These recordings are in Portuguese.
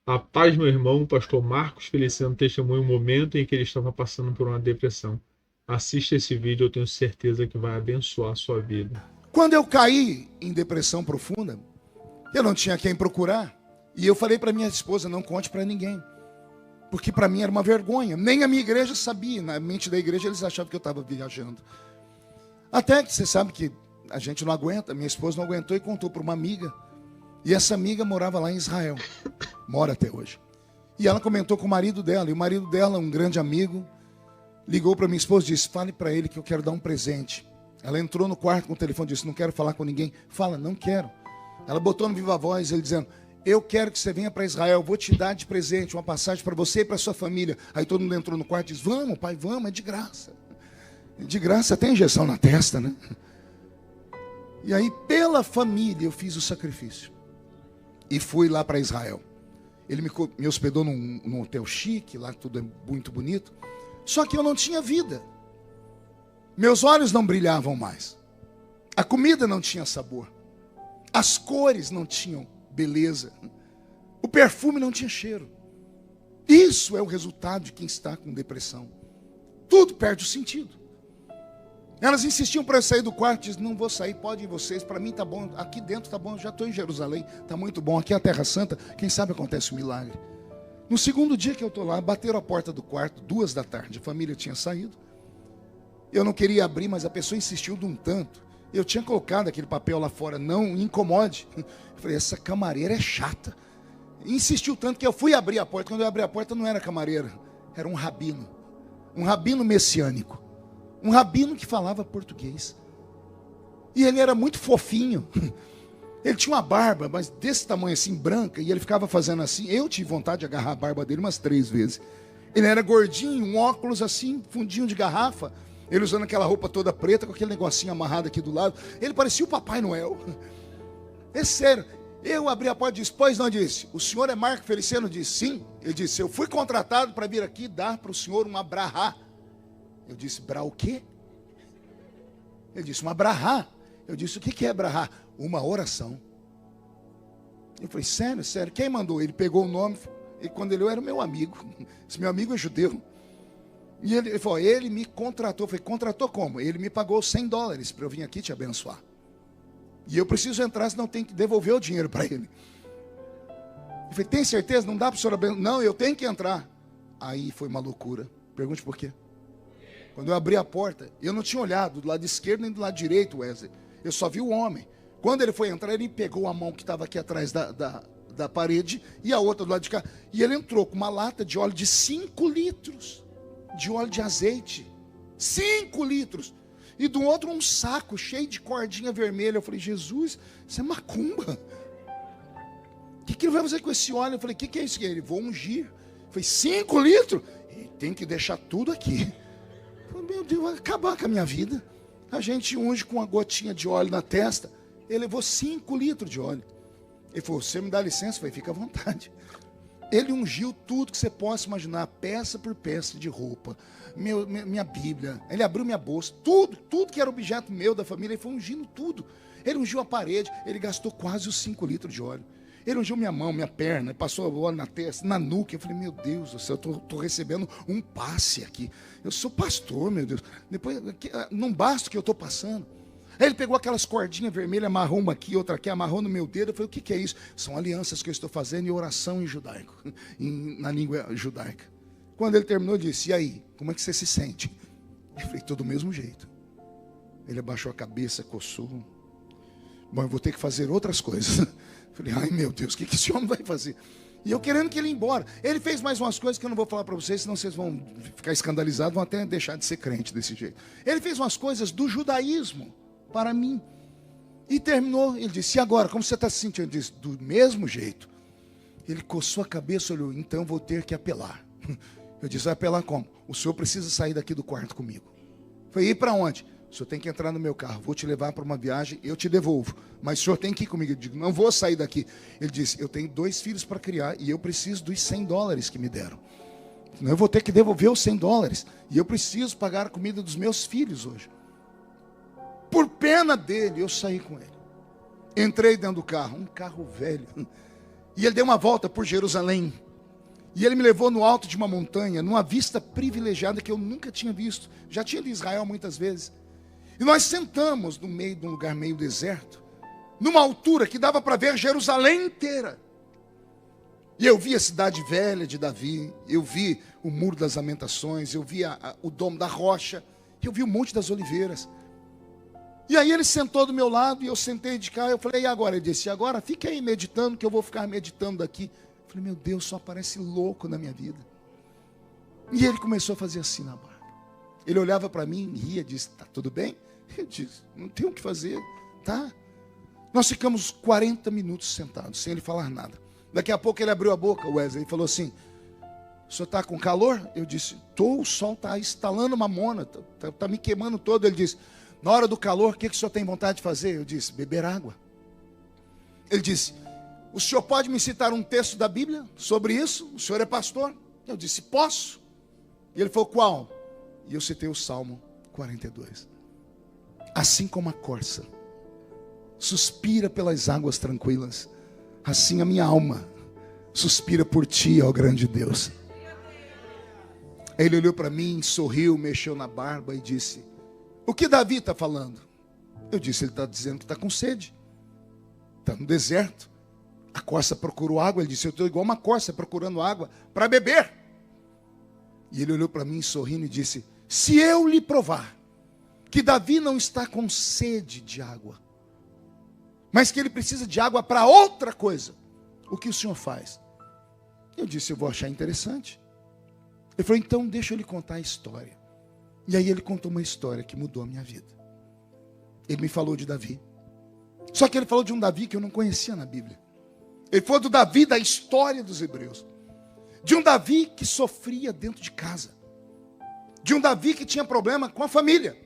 A paz, meu irmão, o pastor Marcos Feliciano testemunha um momento em que ele estava passando por uma depressão. Assista esse vídeo, eu tenho certeza que vai abençoar a sua vida. Quando eu caí em depressão profunda, eu não tinha quem procurar. E eu falei para minha esposa, não conte para ninguém. Porque para mim era uma vergonha. Nem a minha igreja sabia. Na mente da igreja eles achavam que eu estava viajando. Até que você sabe que a gente não aguenta. Minha esposa não aguentou e contou para uma amiga. E essa amiga morava lá em Israel. Mora até hoje. E ela comentou com o marido dela. E o marido dela, um grande amigo, ligou para minha esposa e disse, fale para ele que eu quero dar um presente. Ela entrou no quarto com o telefone e disse, não quero falar com ninguém. Fala, não quero. Ela botou no viva voz, ele dizendo, eu quero que você venha para Israel, vou te dar de presente uma passagem para você e para sua família. Aí todo mundo entrou no quarto e disse, vamos pai, vamos, é de graça. De graça, tem injeção na testa, né? E aí pela família eu fiz o sacrifício. E fui lá para Israel. Ele me hospedou num hotel chique, lá tudo é muito bonito. Só que eu não tinha vida. Meus olhos não brilhavam mais. A comida não tinha sabor. As cores não tinham beleza. O perfume não tinha cheiro. Isso é o resultado de quem está com depressão. Tudo perde o sentido. Elas insistiam para eu sair do quarto, diz, não vou sair, podem ir vocês, para mim tá bom, aqui dentro tá bom, eu já estou em Jerusalém, tá muito bom, aqui é a Terra Santa, quem sabe acontece um milagre. No segundo dia que eu estou lá, bateram a porta do quarto, 2 da tarde, a família tinha saído. Eu não queria abrir, mas a pessoa insistiu de um tanto. Eu tinha colocado aquele papel lá fora, não incomode. Eu falei, essa camareira é chata. Insistiu tanto que eu fui abrir a porta. Quando eu abri a porta não era camareira, era um rabino messiânico. Um rabino que falava português. E ele era muito fofinho. Ele tinha uma barba, mas desse tamanho assim, branca, e ele ficava fazendo assim. Eu tive vontade de agarrar a barba dele umas 3 vezes. Ele era gordinho, um óculos assim, fundinho de garrafa. Ele usando aquela roupa toda preta, com aquele negocinho amarrado aqui do lado. Ele parecia o Papai Noel. É sério. Eu abri a porta e disse, pois não, disse, o senhor é Marco Feliciano? Disse, sim. Ele disse, eu fui contratado para vir aqui dar para o senhor uma brahá. Eu disse, brá o quê? Ele disse, uma brahá. Eu disse, o que é brahá? Uma oração. Eu falei, sério, sério, quem mandou? Ele pegou o nome, e quando ele era o meu amigo. Esse meu amigo é judeu. E ele falou, ele me contratou. Eu falei, contratou como? Ele me pagou $100 para eu vir aqui te abençoar. E eu preciso entrar, senão tem que devolver o dinheiro para ele. Eu falei, tem certeza? Não dá para o senhor abençoar? Não, eu tenho que entrar. Aí foi uma loucura. Pergunte por quê. Quando eu abri a porta, eu não tinha olhado do lado esquerdo nem do lado direito, Wesley. Eu só vi o homem. Quando ele foi entrar, ele pegou a mão que estava aqui atrás da parede e a outra do lado de cá. E ele entrou com uma lata de óleo de 5 litros. De óleo de azeite. 5 litros. E do outro um saco cheio de cordinha vermelha. Eu falei, Jesus, isso é macumba. O que ele vai fazer com esse óleo? Eu falei, o que é isso? Ele, vou ungir. Eu falei, 5 litros? Ele tem que deixar tudo aqui. Eu falei, meu Deus, vai acabar com a minha vida. A gente unge com uma gotinha de óleo na testa. Ele levou 5 litros de óleo. Ele falou, você me dá licença? Eu falei, fica à vontade. Ele ungiu tudo que você possa imaginar, peça por peça de roupa, minha Bíblia. Ele abriu minha bolsa, tudo que era objeto meu, da família, ele foi ungindo tudo. Ele ungiu a parede, ele gastou quase os 5 litros de óleo. Ele ungiu minha mão, minha perna, passou óleo na testa, na nuca. Eu falei, meu Deus do céu, eu estou recebendo um passe aqui. Eu sou pastor, meu Deus. Depois, não basta o que eu estou passando. Aí ele pegou aquelas cordinhas vermelhas, amarrou uma aqui, outra aqui, amarrou no meu dedo. Eu falei, o que é isso? São alianças que eu estou fazendo e oração em judaico, na língua judaica. Quando ele terminou, ele disse, e aí, como é que você se sente? Eu falei, tô do mesmo jeito. Ele abaixou a cabeça, coçou. Bom, eu vou ter que fazer outras coisas. Eu falei, ai meu Deus, o que esse homem vai fazer? E eu querendo que ele ia embora. Ele fez mais umas coisas que eu não vou falar para vocês, senão vocês vão ficar escandalizados, vão até deixar de ser crente desse jeito. Ele fez umas coisas do judaísmo para mim. E terminou, ele disse, e agora, como você está se sentindo? Eu disse, do mesmo jeito. Ele coçou a cabeça, olhou, então vou ter que apelar. Eu disse, vai apelar como? O senhor precisa sair daqui do quarto comigo. Eu falei, e para onde? O senhor tem que entrar no meu carro, vou te levar para uma viagem, eu te devolvo. Mas o senhor tem que ir comigo. Eu digo, não vou sair daqui. Ele disse, eu tenho 2 filhos para criar e eu preciso dos $100 que me deram. Eu vou ter que devolver os $100. E eu preciso pagar a comida dos meus filhos hoje. Por pena dele, eu saí com ele. Entrei dentro do carro, um carro velho. E ele deu uma volta por Jerusalém. E ele me levou no alto de uma montanha, numa vista privilegiada que eu nunca tinha visto. Já tinha de Israel muitas vezes. E nós sentamos no meio de um lugar meio deserto, numa altura que dava para ver Jerusalém inteira. E eu vi a cidade velha de Davi, eu vi o Muro das Lamentações, eu vi o Domo da Rocha, eu vi o Monte das Oliveiras. E aí ele sentou do meu lado e eu sentei de cá. Eu falei, e agora? Ele disse, agora fica aí meditando, que eu vou ficar meditando daqui. Eu falei, meu Deus, só parece louco na minha vida. E ele começou a fazer assim na barba. Ele olhava para mim, ria, disse, tá tudo bem? Eu disse, não tem o que fazer, tá? Nós ficamos 40 minutos sentados, sem ele falar nada. Daqui a pouco ele abriu a boca, Wesley, e falou assim, o senhor está com calor? Eu disse, o sol está estalando mamona, está me queimando todo. Ele disse, na hora do calor, o que o senhor tem vontade de fazer? Eu disse, beber água. Ele disse, o senhor pode me citar um texto da Bíblia sobre isso? O senhor é pastor? Eu disse, posso. E ele falou, qual? E eu citei o Salmo 42. Assim como a corça suspira pelas águas tranquilas, assim a minha alma suspira por ti, ó grande Deus. Aí ele olhou para mim, sorriu, mexeu na barba e disse, o que Davi está falando? Eu disse, ele está dizendo que está com sede. Está no deserto. A corça procurou água. Ele disse, eu estou igual uma corça procurando água para beber. E ele olhou para mim sorrindo e disse, se eu lhe provar que Davi não está com sede de água, mas que ele precisa de água para outra coisa, o que o senhor faz? Eu disse, eu vou achar interessante. Ele falou, então deixa eu lhe contar a história. E aí ele contou uma história que mudou a minha vida. Ele me falou de Davi. Só que ele falou de um Davi que eu não conhecia na Bíblia. Ele falou do Davi da história dos hebreus. De um Davi que sofria dentro de casa. De um Davi que tinha problema com a família.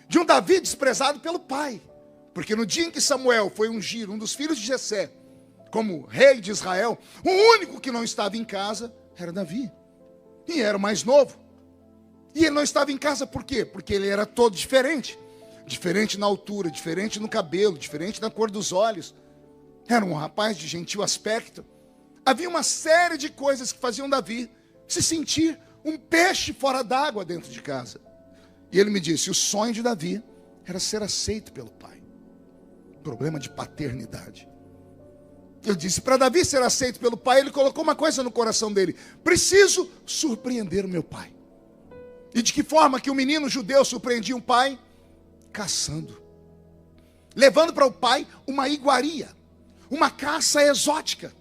De um Davi desprezado pelo pai. Porque no dia em que Samuel foi ungir um dos filhos de Jessé como rei de Israel, o único que não estava em casa era Davi. E era o mais novo. E ele não estava em casa por quê? Porque ele era todo diferente. Diferente na altura, diferente no cabelo, diferente na cor dos olhos. Era um rapaz de gentil aspecto. Havia uma série de coisas que faziam Davi se sentir um peixe fora d'água dentro de casa. E ele me disse, o sonho de Davi era ser aceito pelo pai. Problema de paternidade. Eu disse, para Davi ser aceito pelo pai, ele colocou uma coisa no coração dele. Preciso surpreender o meu pai. E de que forma que o menino judeu surpreendia um pai? Caçando. Levando para o pai uma iguaria. Uma caça exótica.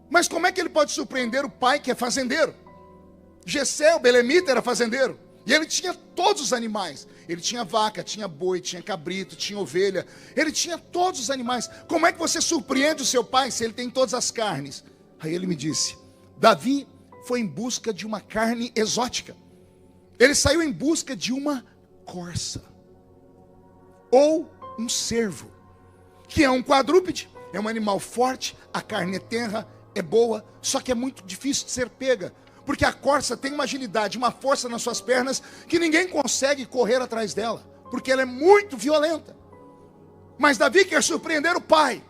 Mas como é que ele pode surpreender o pai que é fazendeiro? Jessé, o belemita, era fazendeiro. E ele tinha todos os animais. Ele tinha vaca, tinha boi, tinha cabrito, tinha ovelha. Ele tinha todos os animais. Como é que você surpreende o seu pai se ele tem todas as carnes? Aí ele me disse, Davi foi em busca de uma carne exótica. Ele saiu em busca de uma corça. Ou um cervo. Que é um quadrúpede. É um animal forte, a carne é tenra, é boa, só que é muito difícil de ser pega. Porque a corça tem uma agilidade, uma força nas suas pernas que ninguém consegue correr atrás dela, porque ela é muito violenta. Mas Davi quer surpreender o pai.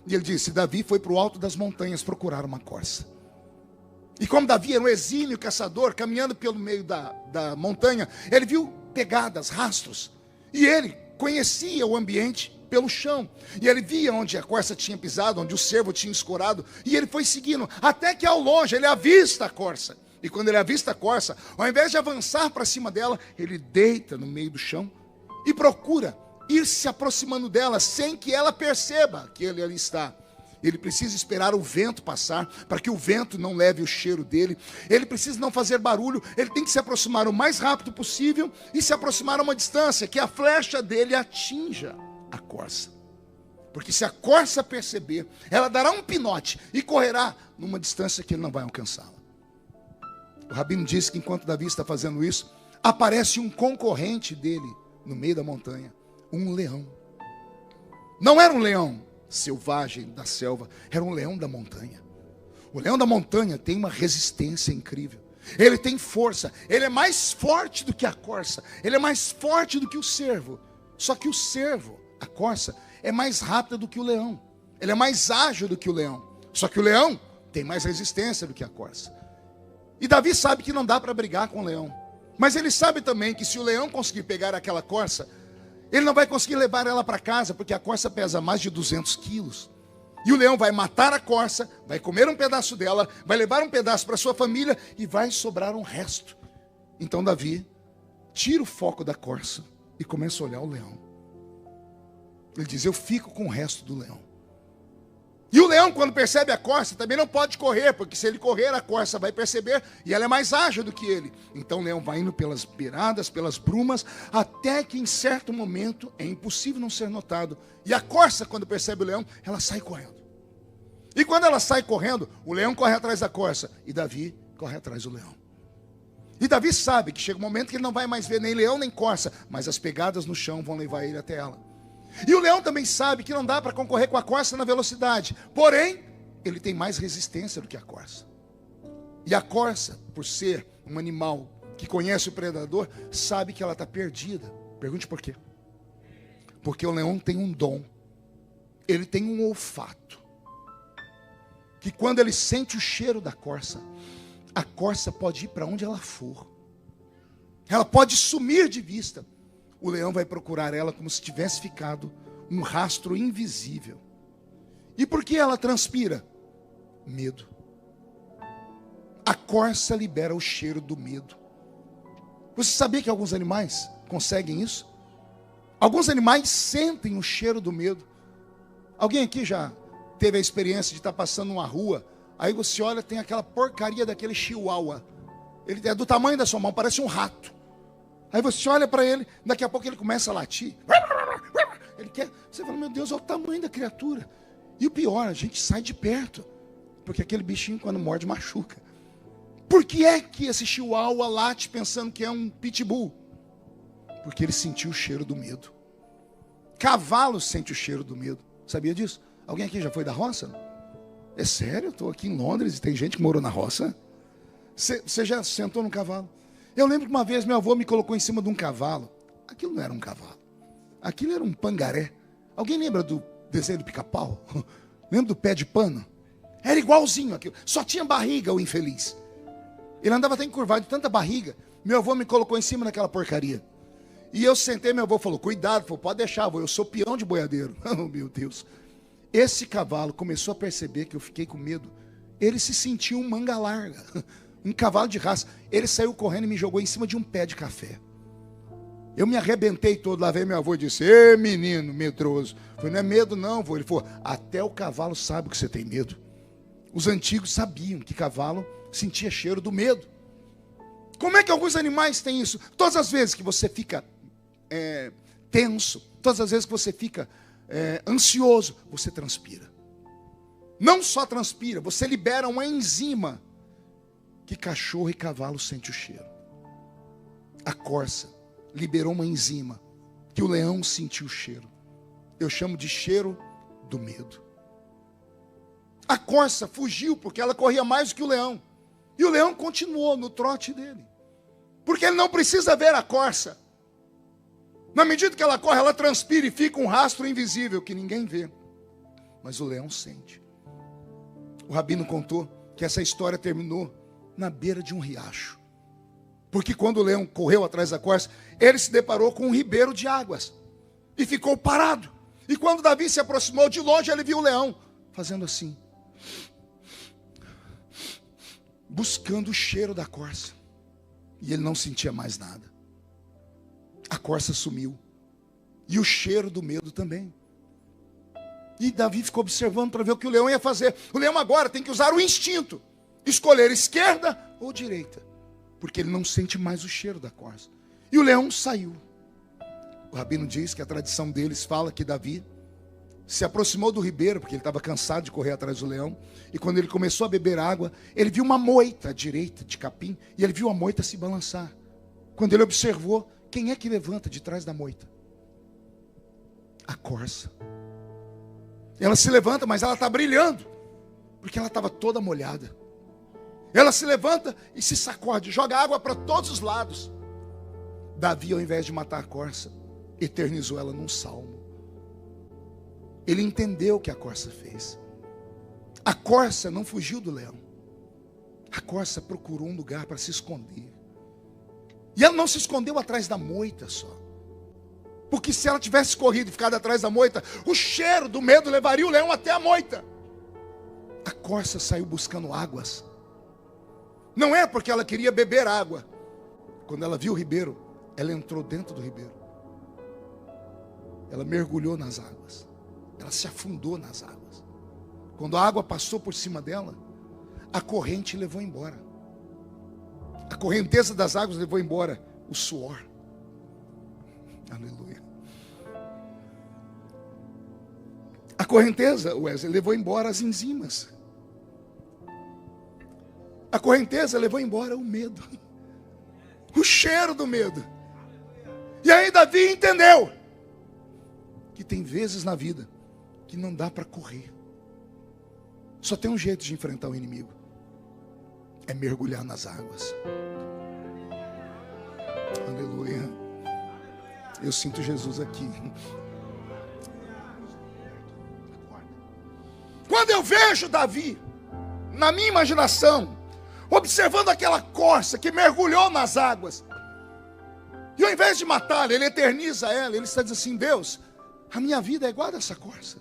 E ele disse, Davi foi para o alto das montanhas procurar uma corça. E como Davi era um exímio caçador, caminhando pelo meio da montanha, ele viu pegadas, rastros. E ele conhecia o ambiente pelo chão. E ele via onde a corça tinha pisado, onde o cervo tinha escorado. E ele foi seguindo, até que ao longe ele avista a corça. E quando ele avista a corça, ao invés de avançar para cima dela, ele deita no meio do chão e procura ir se aproximando dela sem que ela perceba que ele ali está. Ele precisa esperar o vento passar, para que o vento não leve o cheiro dele. Ele precisa não fazer barulho, ele tem que se aproximar o mais rápido possível e se aproximar a uma distância que a flecha dele atinja a corça. Porque se a corça perceber, ela dará um pinote e correrá numa distância que ele não vai alcançá-la. O rabino disse que enquanto Davi está fazendo isso, aparece um concorrente dele no meio da montanha, um leão. Não era um leão selvagem da selva, era um leão da montanha. O leão da montanha tem uma resistência incrível. Ele tem força, ele é mais forte do que a corça, ele é mais forte do que o cervo. Só que o cervo, a corça, é mais rápida do que o leão. Ele é mais ágil do que o leão. Só que o leão tem mais resistência do que a corça. E Davi sabe que não dá para brigar com o leão. Mas ele sabe também que se o leão conseguir pegar aquela corça, ele não vai conseguir levar ela para casa, porque a corça pesa mais de 200 quilos. E o leão vai matar a corça, vai comer um pedaço dela, vai levar um pedaço para sua família e vai sobrar um resto. Então Davi tira o foco da corça e começa a olhar o leão. Ele diz: eu fico com o resto do leão. E o leão, quando percebe a corça, também não pode correr, porque se ele correr, a corça vai perceber e ela é mais ágil do que ele. Então o leão vai indo pelas beiradas, pelas brumas, até que em certo momento é impossível não ser notado. E a corça, quando percebe o leão, ela sai correndo. E quando ela sai correndo, o leão corre atrás da corça e Davi corre atrás do leão. E Davi sabe que chega um momento que ele não vai mais ver nem leão nem corça, mas as pegadas no chão vão levar ele até ela. E o leão também sabe que não dá para concorrer com a corça na velocidade. Porém, ele tem mais resistência do que a corça. E a corça, por ser um animal que conhece o predador, sabe que ela está perdida. Pergunte por quê? Porque o leão tem um dom. Ele tem um olfato. Que quando ele sente o cheiro da corça, a corça pode ir para onde ela for. Ela pode sumir de vista. O leão vai procurar ela como se tivesse ficado um rastro invisível. E por que ela transpira? Medo. A corça libera o cheiro do medo. Você sabia que alguns animais conseguem isso? Alguns animais sentem o cheiro do medo. Alguém aqui já teve a experiência de estar passando numa rua, aí você olha, tem aquela porcaria daquele chihuahua. Ele é do tamanho da sua mão, parece um rato. Aí você olha para ele, daqui a pouco ele começa a latir. Ele quer, você fala: meu Deus, olha o tamanho da criatura. E o pior, a gente sai de perto, porque aquele bichinho quando morde machuca. Por que é que esse chihuahua late pensando que é um pitbull? Porque ele sentiu o cheiro do medo. Cavalo sente o cheiro do medo. Sabia disso? Alguém aqui já foi da roça? É sério? Eu estou aqui em Londres e tem gente que morou na roça. Você já sentou num cavalo? Eu lembro que uma vez meu avô me colocou em cima de um cavalo. Aquilo não era um cavalo. Aquilo era um pangaré. Alguém lembra do desenho do Pica-Pau? Lembra do pé de pano? Era igualzinho aquilo. Só tinha barriga, o infeliz. Ele andava até encurvado de tanta barriga. Meu avô me colocou em cima daquela porcaria. E eu sentei, meu avô falou: cuidado, falou, pode deixar, avô, eu sou peão de boiadeiro. Oh, meu Deus. Esse cavalo começou a perceber que eu fiquei com medo. Ele se sentiu um manga larga. Um cavalo de raça. Ele saiu correndo e me jogou em cima de um pé de café. Eu me arrebentei todo. Lá veio meu avô e disse: ê, menino medroso. Eu falei: não é medo não, avô. Ele falou: até o cavalo sabe que você tem medo. Os antigos sabiam que cavalo sentia cheiro do medo. Como é que alguns animais têm isso? Todas as vezes que você fica tenso, todas as vezes que você fica ansioso, você transpira. Não só transpira, você libera uma enzima que cachorro e cavalo sente o cheiro. A corça liberou uma enzima que o leão sentiu o cheiro. Eu chamo de cheiro do medo. A corça fugiu porque ela corria mais do que o leão. E o leão continuou no trote dele. Porque ele não precisa ver a corça. Na medida que ela corre, ela transpira e fica um rastro invisível que ninguém vê. Mas o leão sente. O rabino contou que essa história terminou na beira de um riacho. Porque quando o leão correu atrás da corça, ele se deparou com um ribeiro de águas. E ficou parado. E quando Davi se aproximou de longe, ele viu o leão fazendo assim. Buscando o cheiro da corça. E ele não sentia mais nada. A corça sumiu. E o cheiro do medo também. E Davi ficou observando para ver o que o leão ia fazer. O leão agora tem que usar o instinto. Escolher esquerda ou direita. Porque ele não sente mais o cheiro da corça. E o leão saiu. O rabino diz que a tradição deles fala que Davi se aproximou do ribeiro, porque ele estava cansado de correr atrás do leão. E quando ele começou a beber água, ele viu uma moita à direita de capim. E ele viu a moita se balançar. Quando ele observou, quem é que levanta de trás da moita? A corça. Ela se levanta, mas ela está brilhando. Porque ela estava toda molhada. Ela se levanta e se sacode, joga água para todos os lados. Davi, ao invés de matar a corça, eternizou ela num salmo. Ele entendeu o que a corça fez. A corça não fugiu do leão. A corça procurou um lugar para se esconder. E ela não se escondeu atrás da moita só. Porque se ela tivesse corrido e ficado atrás da moita, o cheiro do medo levaria o leão até a moita. A corça saiu buscando águas. Não é porque ela queria beber água. Quando ela viu o ribeiro, ela entrou dentro do ribeiro. Ela mergulhou nas águas. Ela se afundou nas águas. Quando a água passou por cima dela, a corrente levou embora. A correnteza das águas levou embora o suor. Aleluia. A correnteza, Wesley, levou embora as enzimas. A correnteza levou embora o medo. O cheiro do medo. E aí Davi entendeu que tem vezes na vida que não dá para correr. Só tem um jeito de enfrentar o inimigo. É mergulhar nas águas. Aleluia. Eu sinto Jesus aqui. Quando eu vejo Davi, na minha imaginação, observando aquela corça que mergulhou nas águas, e ao invés de matá-la, ele eterniza ela. Ele está dizendo assim: Deus, a minha vida é igual a essa corça.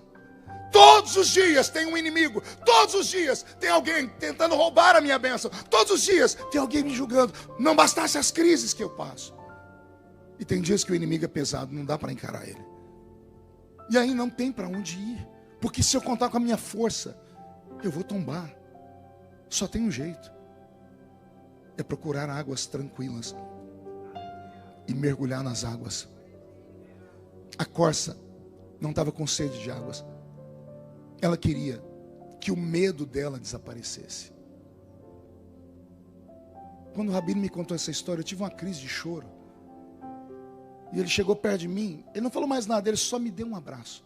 Todos os dias tem um inimigo. Todos os dias tem alguém tentando roubar a minha bênção. Todos os dias tem alguém me julgando. Não bastasse as crises que eu passo. E tem dias que o inimigo é pesado, não dá para encarar ele. E aí não tem para onde ir. Porque se eu contar com a minha força, eu vou tombar. Só tem um jeito. É procurar águas tranquilas e mergulhar nas águas. A corça não estava com sede de águas. Ela queria que o medo dela desaparecesse. Quando o Rabino me contou essa história, eu tive uma crise de choro. E ele chegou perto de mim, ele não falou mais nada, ele só me deu um abraço.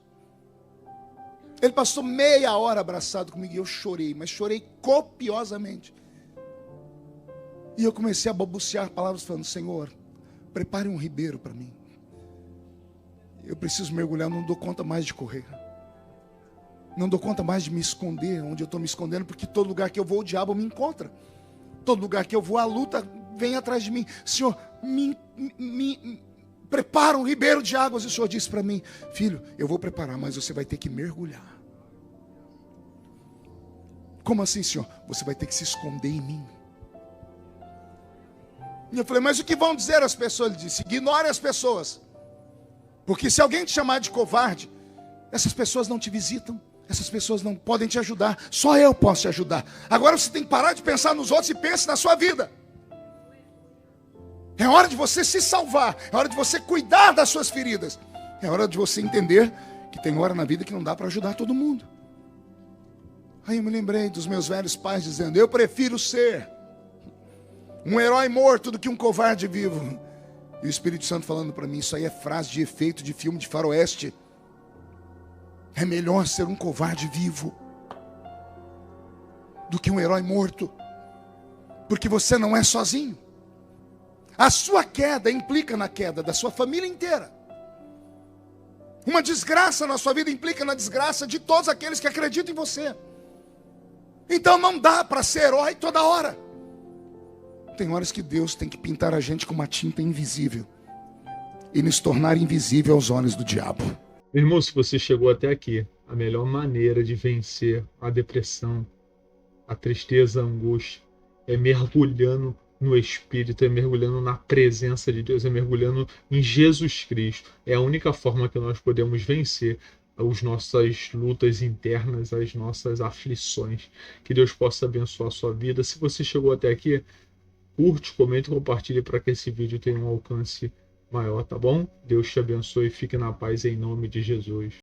Ele passou meia hora abraçado comigo e eu chorei, mas chorei copiosamente. E eu comecei a balbuciar palavras falando: Senhor, prepare um ribeiro para mim. Eu preciso mergulhar, não dou conta mais de correr. Não dou conta mais de me esconder onde eu estou me escondendo, porque todo lugar que eu vou o diabo me encontra. Todo lugar que eu vou a luta vem atrás de mim. Senhor, prepara um ribeiro de águas. E o Senhor disse para mim: filho, eu vou preparar, mas você vai ter que mergulhar. Como assim, Senhor? Você vai ter que se esconder em mim. E eu falei: mas o que vão dizer as pessoas? Ele disse: ignore as pessoas. Porque se alguém te chamar de covarde, essas pessoas não te visitam. Essas pessoas não podem te ajudar. Só eu posso te ajudar. Agora você tem que parar de pensar nos outros e pense na sua vida. É hora de você se salvar. É hora de você cuidar das suas feridas. É hora de você entender que tem hora na vida que não dá para ajudar todo mundo. Aí eu me lembrei dos meus velhos pais dizendo: eu prefiro ser um herói morto do que um covarde vivo. E o Espírito Santo falando para mim: isso aí é frase de efeito de filme de faroeste. É melhor ser um covarde vivo do que um herói morto. Porque você não é sozinho. A sua queda implica na queda da sua família inteira. Uma desgraça na sua vida implica na desgraça de todos aqueles que acreditam em você. Então não dá para ser herói toda hora. Tem horas que Deus tem que pintar a gente com uma tinta invisível e nos tornar invisível aos olhos do diabo. Meu irmão, se você chegou até aqui, a melhor maneira de vencer a depressão, a tristeza, a angústia, é mergulhando no Espírito, é mergulhando na presença de Deus, é mergulhando em Jesus Cristo. É a única forma que nós podemos vencer as nossas lutas internas, as nossas aflições. Que Deus possa abençoar a sua vida. Se você chegou até aqui, curte, comente e compartilhe para que esse vídeo tenha um alcance maior, tá bom? Deus te abençoe e fique na paz em nome de Jesus.